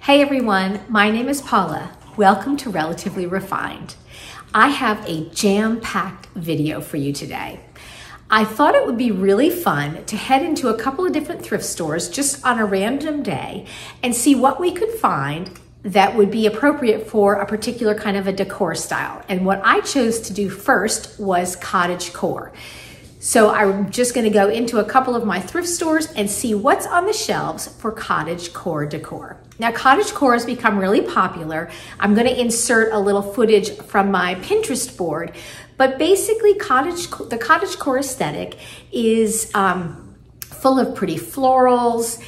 Hey everyone, my name is Paula. Welcome to Relatively Refined. I have a jam-packed video for you today. I thought it would be really fun to head into a couple of different thrift stores just on a random day and see what we could find that would be appropriate for a particular kind of a decor style. And what I chose to do first was cottagecore. So I'm just going to go into a couple of my thrift stores and see what's on the shelves for cottagecore decor. Now, cottagecore has become really popular. I'm going to insert a little footage from my Pinterest board, but basically the cottagecore aesthetic is full of pretty florals,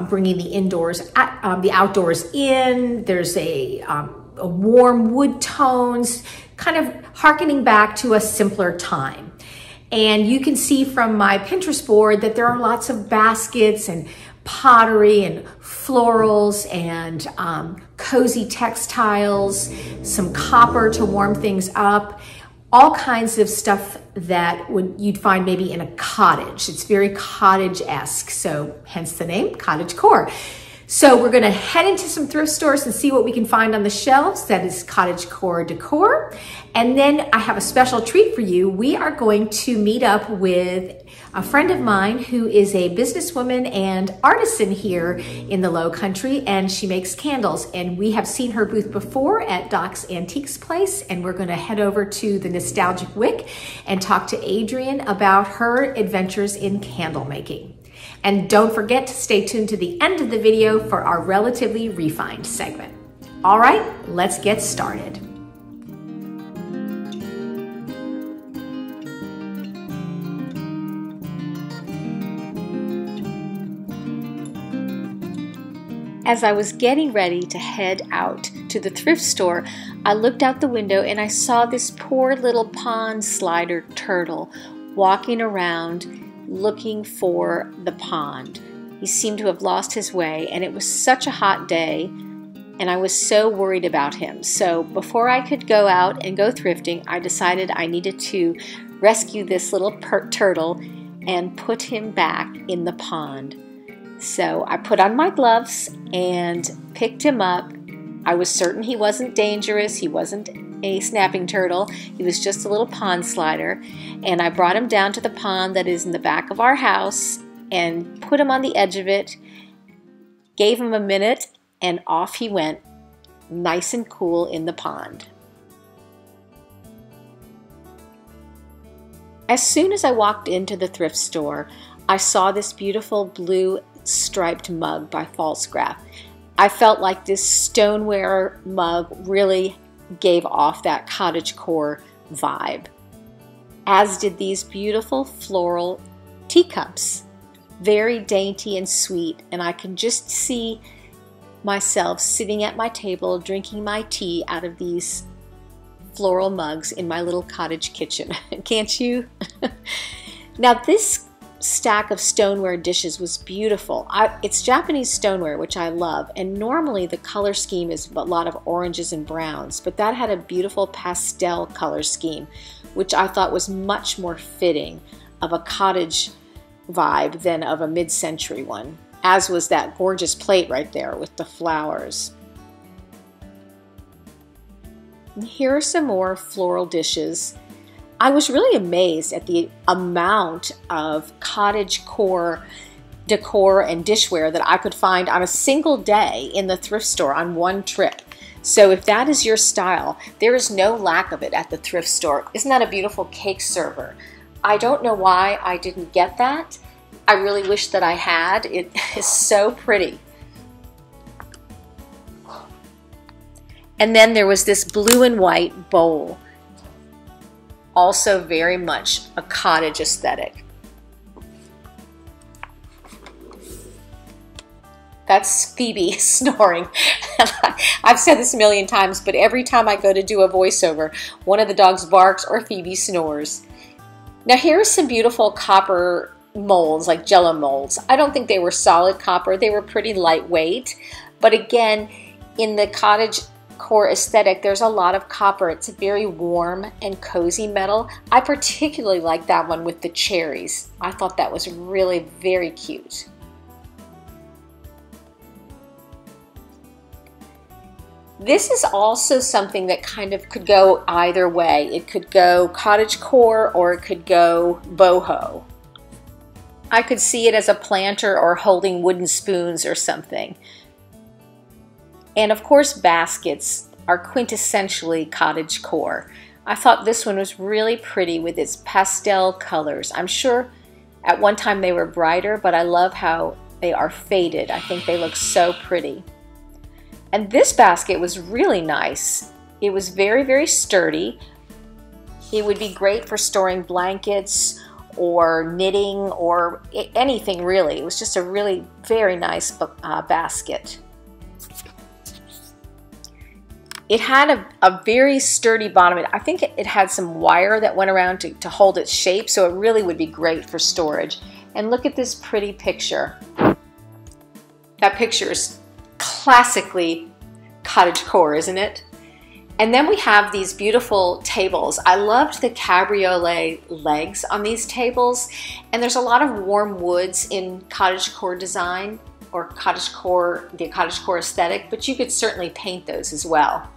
bringing the outdoors in. There's a warm wood tones, kind of hearkening back to a simpler time. And you can see from my Pinterest board that there are lots of baskets and pottery and florals and cozy textiles, some copper to warm things up, all kinds of stuff that you'd find maybe in a cottage. It's very cottage-esque, so hence the name cottagecore. So we're gonna head into some thrift stores and see what we can find on the shelves. That is cottagecore decor. And then I have a special treat for you. We are going to meet up with a friend of mine who is a businesswoman and artisan here in the Low Country, and she makes candles. And we have seen her booth before at Doc's Antiques Place, and we're gonna head over to the Nostalgic Wick and talk to Adrienne about her adventures in candle making. And don't forget to stay tuned to the end of the video for our Relatively Refined segment. All right, let's get started. As I was getting ready to head out to the thrift store, I looked out the window and I saw this poor little pond slider turtle walking around looking for the pond. He seemed to have lost his way, and it was such a hot day, and I was so worried about him. So before I could go out and go thrifting, I decided I needed to rescue this little turtle and put him back in the pond. So I put on my gloves and picked him up. I was certain he wasn't dangerous. He wasn't a snapping turtle. He was just a little pond slider. And I brought him down to the pond that is in the back of our house and put him on the edge of it, gave him a minute, and off he went, nice and cool in the pond. As soon as I walked into the thrift store, I saw this beautiful blue striped mug by Falsgraf. I felt like this stoneware mug really gave off that cottagecore vibe, as did these beautiful floral teacups. Very dainty and sweet, and I can just see myself sitting at my table drinking my tea out of these floral mugs in my little cottage kitchen. Can't you? Now this stack of stoneware dishes was beautiful. It's Japanese stoneware, which I love, and normally the color scheme is a lot of oranges and browns, but that had a beautiful pastel color scheme, which I thought was much more fitting of a cottage vibe than of a mid-century one, as was that gorgeous plate right there with the flowers. And here are some more floral dishes. I was really amazed at the amount of cottagecore decor and dishware that I could find on a single day in the thrift store on one trip. So if that is your style, there is no lack of it at the thrift store. Isn't that a beautiful cake server? I don't know why I didn't get that. I really wish that I had. It is so pretty. And then there was this blue and white bowl. Also very much a cottage aesthetic. That's Phoebe snoring. I've said this a million times, but every time I go to do a voiceover, one of the dogs barks or Phoebe snores. Now here are some beautiful copper molds, like Jello molds. I don't think they were solid copper. They were pretty lightweight. But again, in the cottagecore aesthetic, there's a lot of copper. It's a very warm and cozy metal. I particularly like that one with the cherries. I thought that was really very cute. This is also something that kind of could go either way. It could go cottagecore or it could go boho. I could see it as a planter or holding wooden spoons or something. And of course, baskets are quintessentially cottagecore. I thought this one was really pretty with its pastel colors. I'm sure at one time they were brighter, but I love how they are faded. I think they look so pretty. And this basket was really nice. It was very, very sturdy. It would be great for storing blankets or knitting or anything really. It was just a really very nice basket. It had a very sturdy bottom. I think it had some wire that went around to hold its shape, so it really would be great for storage. And look at this pretty picture. That picture is classically cottagecore, isn't it? And then we have these beautiful tables. I loved the cabriolet legs on these tables, and there's a lot of warm woods in cottagecore design or cottagecore, the cottagecore aesthetic, but you could certainly paint those as well.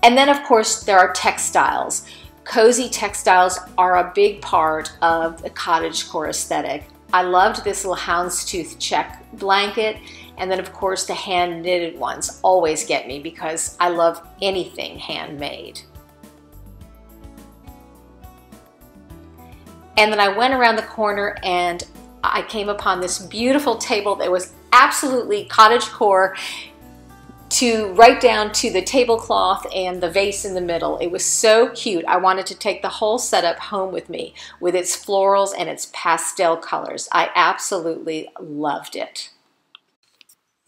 And then of course there are textiles. Cozy textiles are a big part of the cottagecore aesthetic. I loved this little houndstooth check blanket, and then of course the hand knitted ones always get me because I love anything handmade. And then I went around the corner and I came upon this beautiful table that was absolutely cottagecore, to right down to the tablecloth and the vase in the middle. It was so cute. I wanted to take the whole setup home with me with its florals and its pastel colors. I absolutely loved it.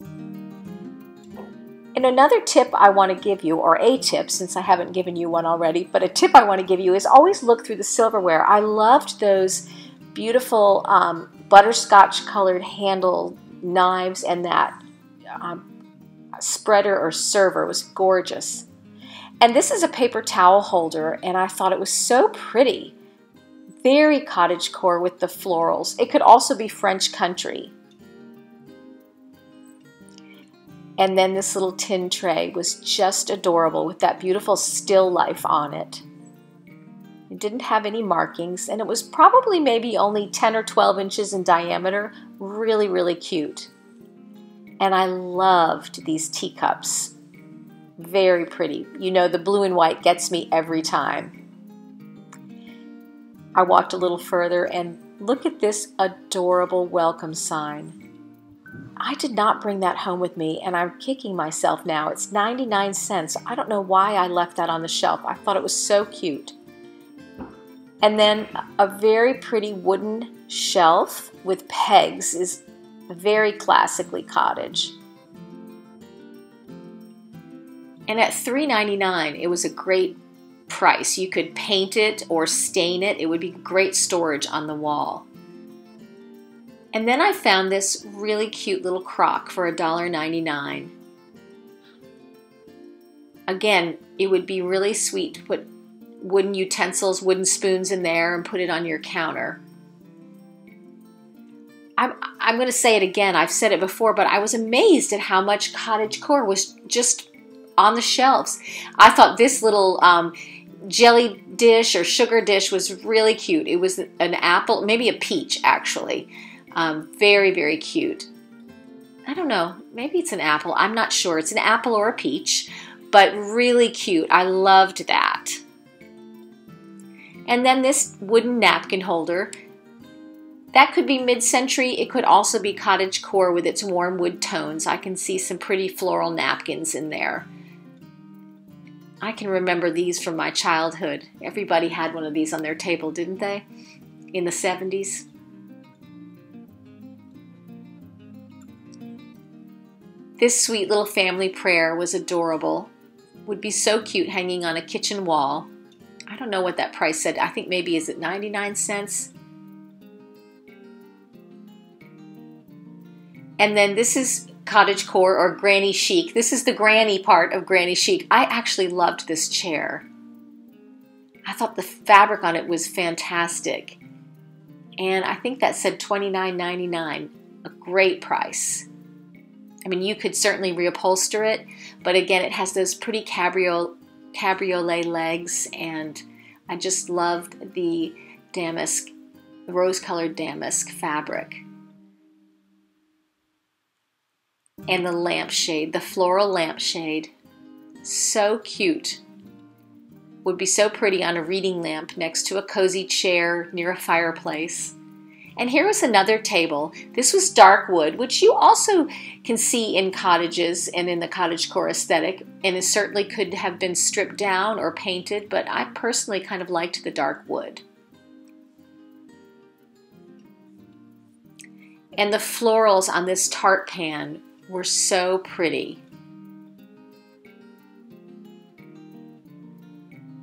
And another tip I want to give you, or a tip since I haven't given you one already, but a tip I want to give you is always look through the silverware. I loved those beautiful butterscotch colored handle knives, and that spreader or server was gorgeous. And this is a paper towel holder, and I thought it was so pretty. Very cottagecore with the florals. It could also be French country. And then this little tin tray was just adorable with that beautiful still life on it. It didn't have any markings, and it was probably maybe only 10 or 12 inches in diameter. Really, really cute. And I loved these teacups. Very pretty. You know, the blue and white gets me every time. I walked a little further and look at this adorable welcome sign. I did not bring that home with me, and I'm kicking myself now. It's 99 cents. I don't know why I left that on the shelf. I thought it was so cute. And then a very pretty wooden shelf with pegs is very classically cottage. And at $3.99, it was a great price. You could paint it or stain it. It would be great storage on the wall. And then I found this really cute little crock for $1.99. Again, it would be really sweet to put wooden utensils, wooden spoons in there and put it on your counter. I'm going to say it again. I've said it before, but I was amazed at how much cottagecore was just on the shelves. I thought this little jelly dish or sugar dish was really cute. It was an apple, maybe a peach actually. Very, very cute. I don't know, maybe it's an apple. I'm not sure. It's an apple or a peach, but really cute. I loved that. And then this wooden napkin holder. That could be mid-century. It could also be cottagecore with its warm wood tones. I can see some pretty floral napkins in there. I can remember these from my childhood. Everybody had one of these on their table, didn't they? In the 70s. This sweet little family prayer was adorable. Would be so cute hanging on a kitchen wall. I don't know what that price said. I think maybe, is it 99 cents? And then this is cottagecore or granny chic. This is the granny part of granny chic. I actually loved this chair. I thought the fabric on it was fantastic. And I think that said $29.99, a great price. I mean, you could certainly reupholster it, but again, it has those pretty cabriolet legs, and I just loved the damask, rose-colored damask fabric. And the lampshade, the floral lampshade, so cute. Would be so pretty on a reading lamp next to a cozy chair near a fireplace. And here was another table. This was dark wood, which you also can see in cottages and in the cottagecore aesthetic, and it certainly could have been stripped down or painted, but I personally kind of liked the dark wood. And the florals on this tart pan were so pretty.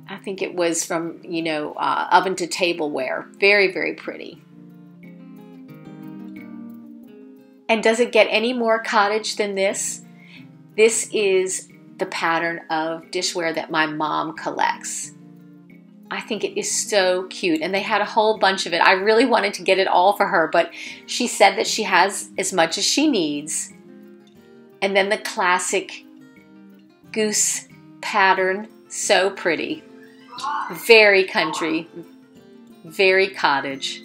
I think it was from, you know, oven to tableware. Very, very pretty. And does it get any more cottage than this? This is the pattern of dishware that my mom collects. I think it is so cute, and they had a whole bunch of it. I really wanted to get it all for her, but she said that she has as much as she needs. And then the classic goose pattern, so pretty. Very country, very cottage.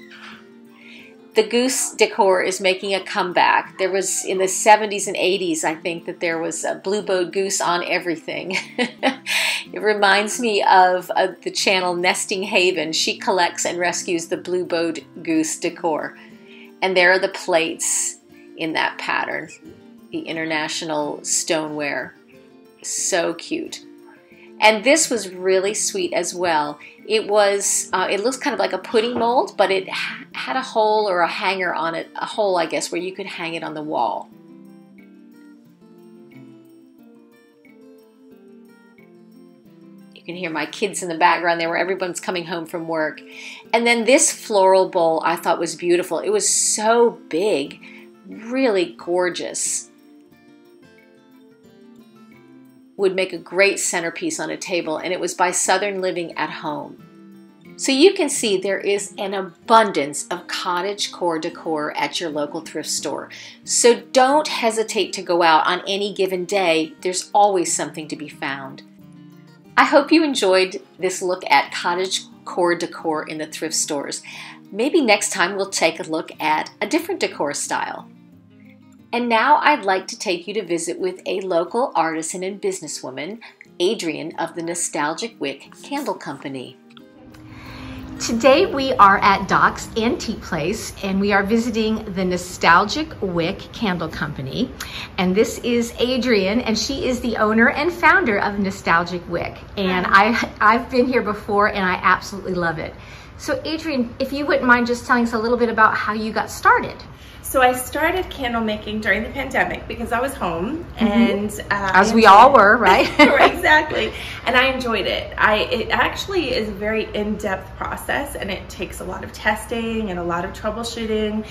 The goose decor is making a comeback. There was, in the 70s and 80s, I think, that there was a blue-bowed goose on everything. It reminds me of the channel Nesting Haven. She collects and rescues the blue-bowed goose decor. And there are the plates in that pattern, the international stoneware. So cute. And this was really sweet as well. It was, it looks kind of like a pudding mold, but it had a hole or a hanger on it, a hole, I guess, where you could hang it on the wall. You can hear my kids in the background there where everyone's coming home from work. And then this floral bowl I thought was beautiful. It was so big, really gorgeous. Would make a great centerpiece on a table, and it was by Southern Living at Home. So you can see there is an abundance of cottagecore decor at your local thrift store. So don't hesitate to go out on any given day. There's always something to be found. I hope you enjoyed this look at cottagecore decor in the thrift stores. Maybe next time we'll take a look at a different decor style. And now I'd like to take you to visit with a local artisan and businesswoman, Adrienne of the Nostalgic Wick Candle Company. Today we are at Doc's Antique Place, and we are visiting the Nostalgic Wick Candle Company. And this is Adrienne, and she is the owner and founder of Nostalgic Wick. And I've been here before, and I absolutely love it. So Adrienne, if you wouldn't mind just telling us a little bit about how you got started. So I started candle making during the pandemic because I was home, and as we all were, right? Exactly. And I enjoyed it. It actually is a very in-depth process, and it takes a lot of testing and a lot of troubleshooting.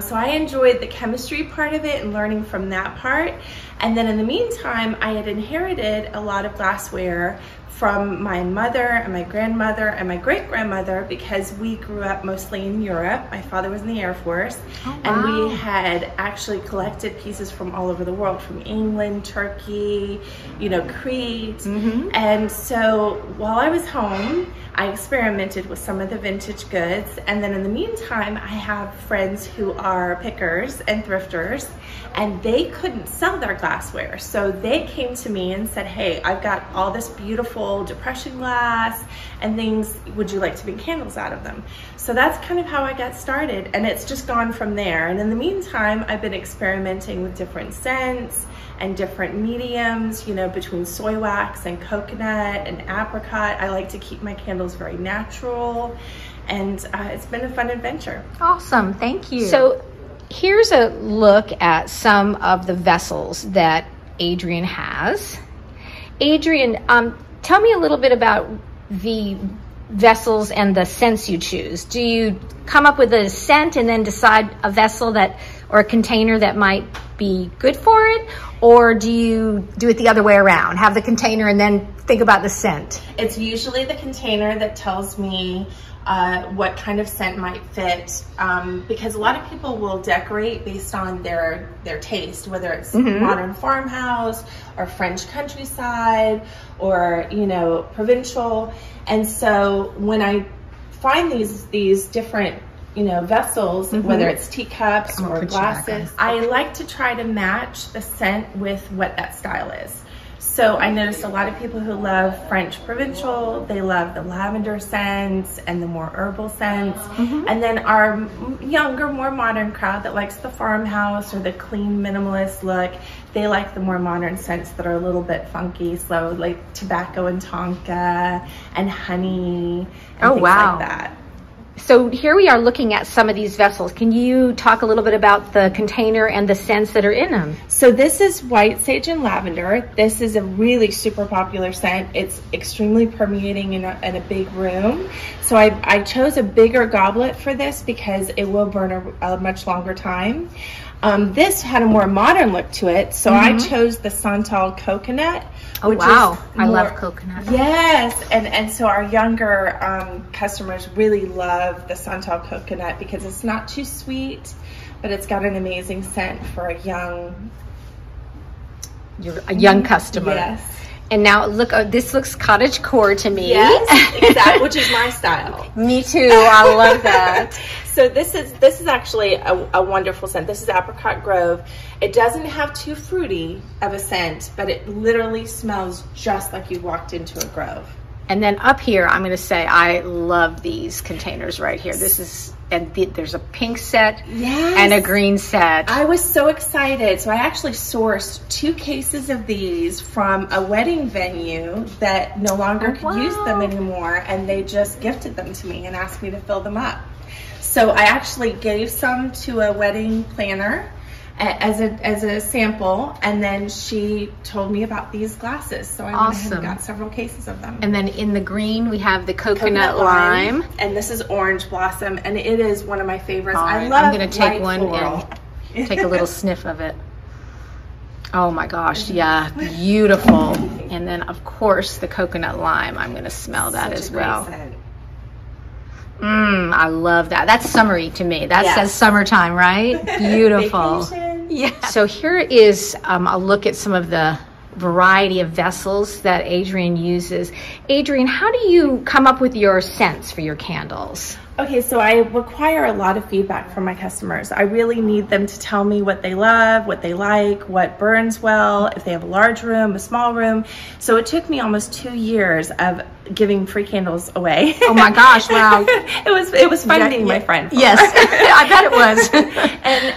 So I enjoyed the chemistry part of it and learning from that part. And then in the meantime, I had inherited a lot of glassware from my mother and my grandmother and my great-grandmother, because we grew up mostly in Europe. My father was in the Air Force. Oh, wow. And we had actually collected pieces from all over the world, from England, Turkey, you know, Crete. And so while I was home, I experimented with some of the vintage goods. And then in the meantime, I have friends who are pickers and thrifters, and they couldn't sell their glassware. So they came to me and said, hey, I've got all this beautiful depression glass and things. Would you like to make candles out of them? So that's kind of how I got started, and it's just gone from there. And in the meantime, I've been experimenting with different scents and different mediums, you know, between soy wax and coconut and apricot. I like to keep my candles very natural, and it's been a fun adventure. Awesome, thank you. So here's a look at some of the vessels that Adrienne has. Adrienne, tell me a little bit about the vessels and the scents you choose. Do you come up with a scent and then decide a vessel that, or a container that might be good for it? Or do you do it the other way around? Have the container and then think about the scent? It's usually the container that tells me what kind of scent might fit, because a lot of people will decorate based on their taste, whether it's modern farmhouse or French countryside or, you know, provincial. And so when I find these different, you know, vessels, whether it's teacups or glasses, I like to try to match the scent with what that style is. So I noticed a lot of people who love French provincial, they love the lavender scents and the more herbal scents. And then our younger, more modern crowd that likes the farmhouse or the clean minimalist look, they like the more modern scents that are a little bit funky, so like tobacco and tonka and honey and things like that. So here we are looking at some of these vessels. Can you talk a little bit about the container and the scents that are in them? So this is white sage and lavender. This is a really super popular scent. It's extremely permeating in a big room. So I chose a bigger goblet for this because it will burn a much longer time. This had a more modern look to it, so I chose the Santal coconut. Oh wow, I love coconut. Yes, and so our younger customers really love the Santal coconut because it's not too sweet, but it's got an amazing scent for a young customer. Yes. And now look, this looks cottagecore to me. Yes, exactly, which is my style. Me too, I love that. So this is actually a wonderful scent. This is Apricot Grove. It doesn't have too fruity of a scent, but it literally smells just like you walked into a grove. And then up here, I'm gonna say, I love these containers right here. This is, and there's a pink set and a green set. I was so excited. So I actually sourced 2 cases of these from a wedding venue that no longer could use them anymore, and they just gifted them to me and asked me to fill them up. So I actually gave some to a wedding planner as a sample, and then she told me about these glasses. So I went ahead and got several cases of them. And then in the green, we have the coconut lime. And this is orange blossom, and it is one of my favorites. Right, I love I'm gonna take one floral. and take a little sniff of it. Oh my gosh, yeah, beautiful. And then of course the coconut lime, I'm gonna smell that as well. I love that. That's summery to me. That says summertime, right? Beautiful. Yeah. So here is a look at some of the variety of vessels that Adrienne uses. Adrienne, how do you come up with your scents for your candles? Okay, so I require a lot of feedback from my customers. I really need them to tell me what they love, what they like, what burns well, if they have a large room, a small room. So it took me almost 2 years of giving free candles away. Oh my gosh, wow. It was fun being my friend. Yes, I bet it was.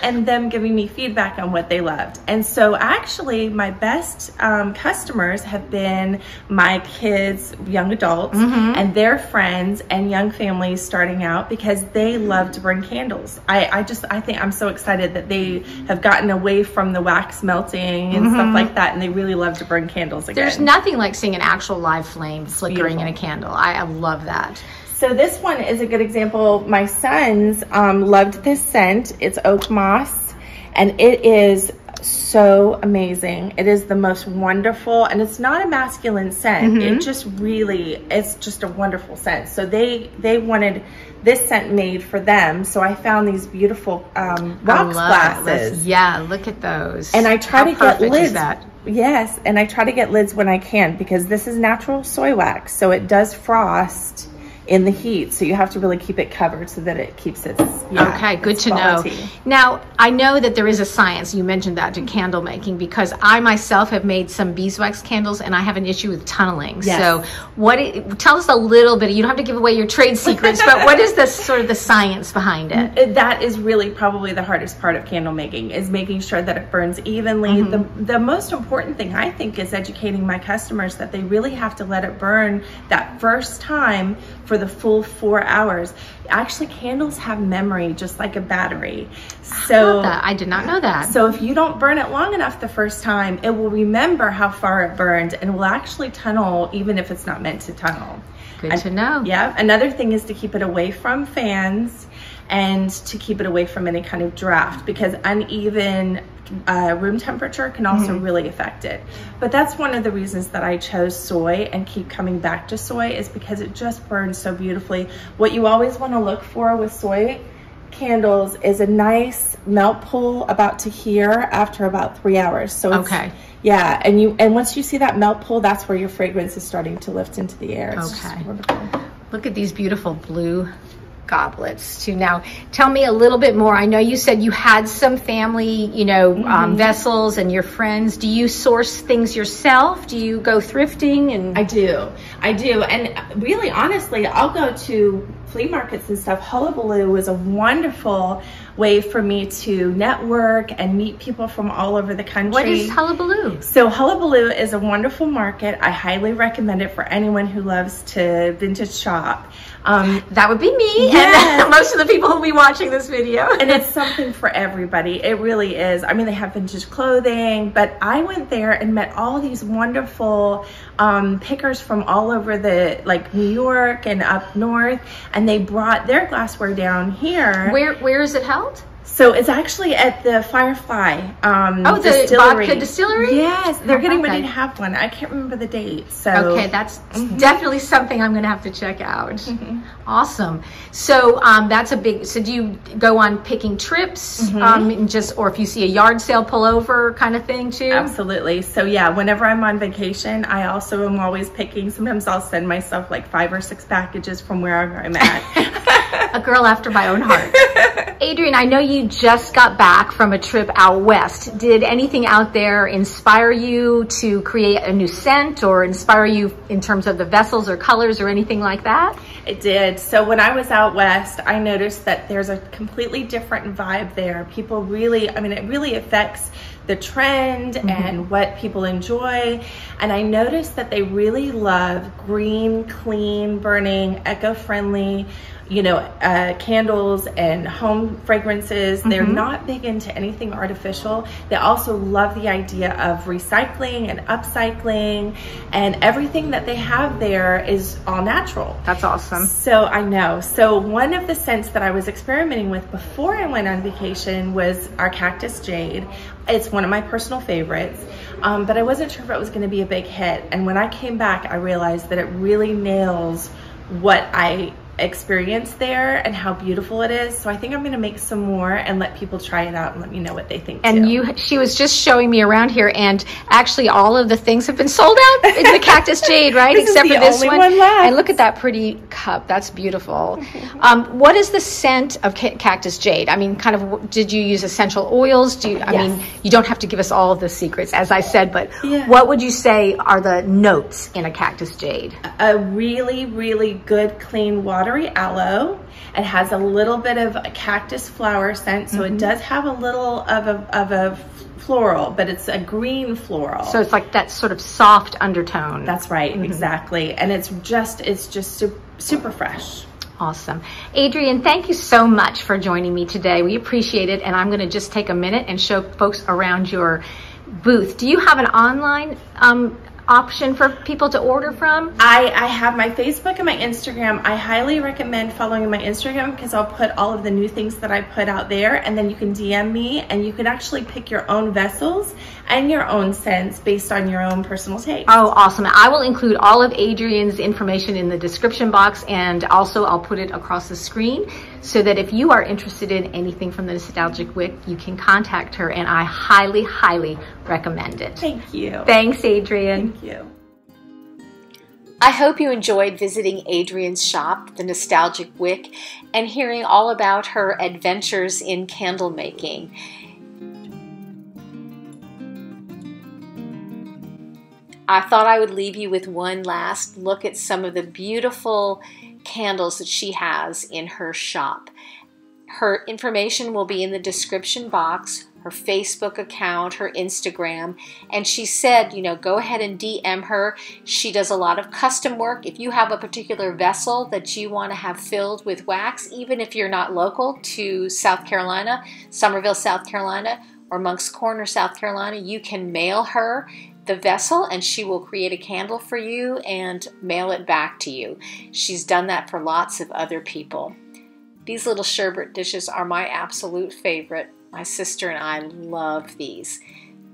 and them giving me feedback on what they loved. And so actually my best customers have been my kids, young adults, and their friends and young families starting out, because they love to burn candles. I think I'm so excited that they have gotten away from the wax melting and stuff like that, and they really love to burn candles again. There's nothing like seeing an actual live flame flickering in a candle. I love that. So this one is a good example. My sons loved this scent. It's oak moss, and it is so amazing. It is the most wonderful, and it's not a masculine scent. It just really, it's just a wonderful scent. So they wanted this scent made for them. So I found these beautiful rocks glasses. Yeah, look at those. And I try to get lids. That? Yes, and I try to get lids when I can, because this is natural soy wax, so it does frost in the heat, so you have to really keep it covered so that it keeps its okay, good to know. Now I know that there is a science, you mentioned that, to candle making, because I myself have made some beeswax candles and I have an issue with tunneling. So tell us a little bit, you don't have to give away your trade secrets, but what is the sort of the science behind it? That is really probably the hardest part of candle making, is making sure that it burns evenly. The most important thing, I think, is educating my customers that they really have to let it burn that first time for the full 4 hours. Actually, candles have memory just like a battery. So I did not know that. So if you don't burn it long enough the first time, it will remember how far it burned and will actually tunnel even if it's not meant to tunnel. Good to know. Yeah. Another thing is to keep it away from fans and to keep it away from any kind of draft, because uneven room temperature can also really affect it. But that's one of the reasons that I chose soy and keep coming back to soy, is because it just burns so beautifully. What you always want to look for with soy candles is a nice melt pool about to here after about 3 hours. So it's, okay. Yeah, and once you see that melt pool, that's where your fragrance is starting to lift into the air. It's okay. just wonderful. Look at these beautiful blue goblets too. Now, tell me a little bit more. I know you said you had some family, you know, vessels and your friends. Do you source things yourself? Do you go thrifting? And I do. And really, honestly, I'll go to flea markets and stuff. Hullabaloo was a wonderful way for me to network and meet people from all over the country. What is Hullabaloo? So Hullabaloo is a wonderful market. I highly recommend it for anyone who loves to vintage shop. That would be me, yes. And most of the people who will be watching this video. And it's something for everybody. It really is. I mean, they have vintage clothing, but I went there and met all these wonderful pickers from all over like New York and up north, and they brought their glassware down here. Where is it held? So it's actually at the Firefly the distillery. Vodka Distillery? Yes, they're getting ready to have one. I can't remember the date. So okay, that's definitely something I'm gonna have to check out. Awesome. So that's a big, so do you go on picking trips and just, or if you see a yard sale, pull over kind of thing too? Absolutely. So yeah, whenever I'm on vacation, I also am always picking. Sometimes I'll send myself like 5 or 6 packages from wherever I'm at. A girl after my own heart. Adrienne, I know you just got back from a trip out west. Did anything out there inspire you to create a new scent, or inspire you in terms of the vessels or colors or anything like that? It did. So when I was out west, I noticed that there's a completely different vibe there. People really, I mean, it really affects the trend and what people enjoy. And I noticed that they really love green, clean, burning, eco-friendly, you know, candles and home fragrances. They're not big into anything artificial. They also love the idea of recycling and upcycling, and everything that they have there is all natural. That's awesome. So I know. So one of the scents that I was experimenting with before I went on vacation was our Cactus Jade. It's one of my personal favorites, but I wasn't sure if it was going to be a big hit. And when I came back, I realized that it really nails what I experienced there and how beautiful it is. So I think I'm going to make some more and let people try it out and let me know what they think and she was just showing me around here, and actually all of the things have been sold out in the Cactus Jade, right? Except for this one. And look at that pretty cup. That's beautiful. What is the scent of Cactus Jade? I mean, kind of, did you use essential oils? I mean, you don't have to give us all of the secrets, as I said, but what would you say are the notes in a Cactus Jade? A really, really good, clean, watery aloe. It has a little bit of a cactus flower scent, so it does have a little of a floral, but it's a green floral. So it's like that sort of soft undertone. That's right, exactly. And it's just super fresh. Awesome. Adrienne, thank you so much for joining me today. We appreciate it, and I'm going to just take a minute and show folks around your booth. Do you have an online option for people to order from? I have my Facebook and my Instagram. I highly recommend following my Instagram because I'll put all of the new things that I put out there, and then you can DM me and you can actually pick your own vessels and your own scents based on your own personal taste. Oh, awesome. I will include all of Adrienne's information in the description box, and also I'll put it across the screen so that if you are interested in anything from the Nostalgic Wick, you can contact her, and I highly, highly recommend it. Thank you. Thanks, Adrienne. Thank you. I hope you enjoyed visiting Adrienne's shop, the Nostalgic Wick, and hearing all about her adventures in candle making. I thought I would leave you with one last look at some of the beautiful candles that she has in her shop. Her information will be in the description box, her Facebook account, her Instagram, and she said, you know, go ahead and DM her. She does a lot of custom work. If you have a particular vessel that you want to have filled with wax, even if you're not local to South Carolina, Summerville, South Carolina, or Moncks Corner, South Carolina, you can mail her the vessel and she will create a candle for you and mail it back to you. She's done that for lots of other people. These little sherbet dishes are my absolute favorite. My sister and I love these.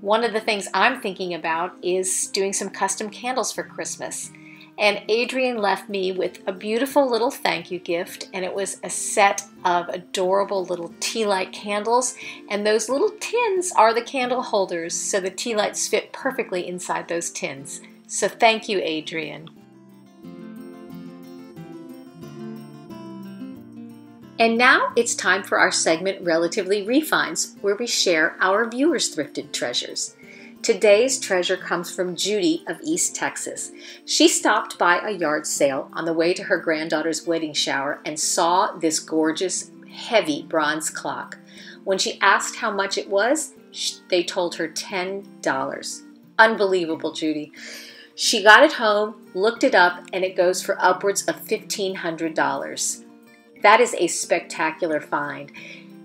One of the things I'm thinking about is doing some custom candles for Christmas. And Adrienne left me with a beautiful little thank you gift, and it was a set of adorable little tea light candles, and those little tins are the candle holders, so the tea lights fit perfectly inside those tins. So thank you, Adrienne. And now it's time for our segment Relatively Refinds, where we share our viewers' thrifted treasures. Today's treasure comes from Judy of East Texas. She stopped by a yard sale on the way to her granddaughter's wedding shower and saw this gorgeous, heavy bronze clock. When she asked how much it was, they told her $10. Unbelievable, Judy. She got it home, looked it up, and it goes for upwards of $1,500. That is a spectacular find.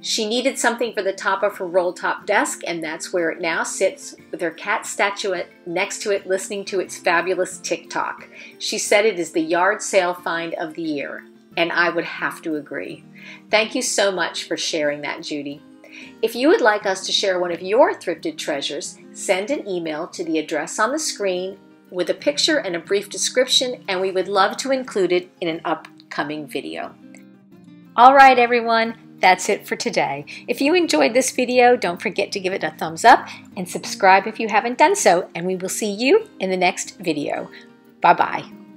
She needed something for the top of her roll-top desk, and that's where it now sits with her cat statuette next to it, listening to its fabulous tick-tock. She said it is the yard sale find of the year, and I would have to agree. Thank you so much for sharing that, Judy. If you would like us to share one of your thrifted treasures, send an email to the address on the screen with a picture and a brief description, and we would love to include it in an upcoming video. All right, everyone, that's it for today. If you enjoyed this video, don't forget to give it a thumbs up and subscribe if you haven't done so, and we will see you in the next video. Bye-bye.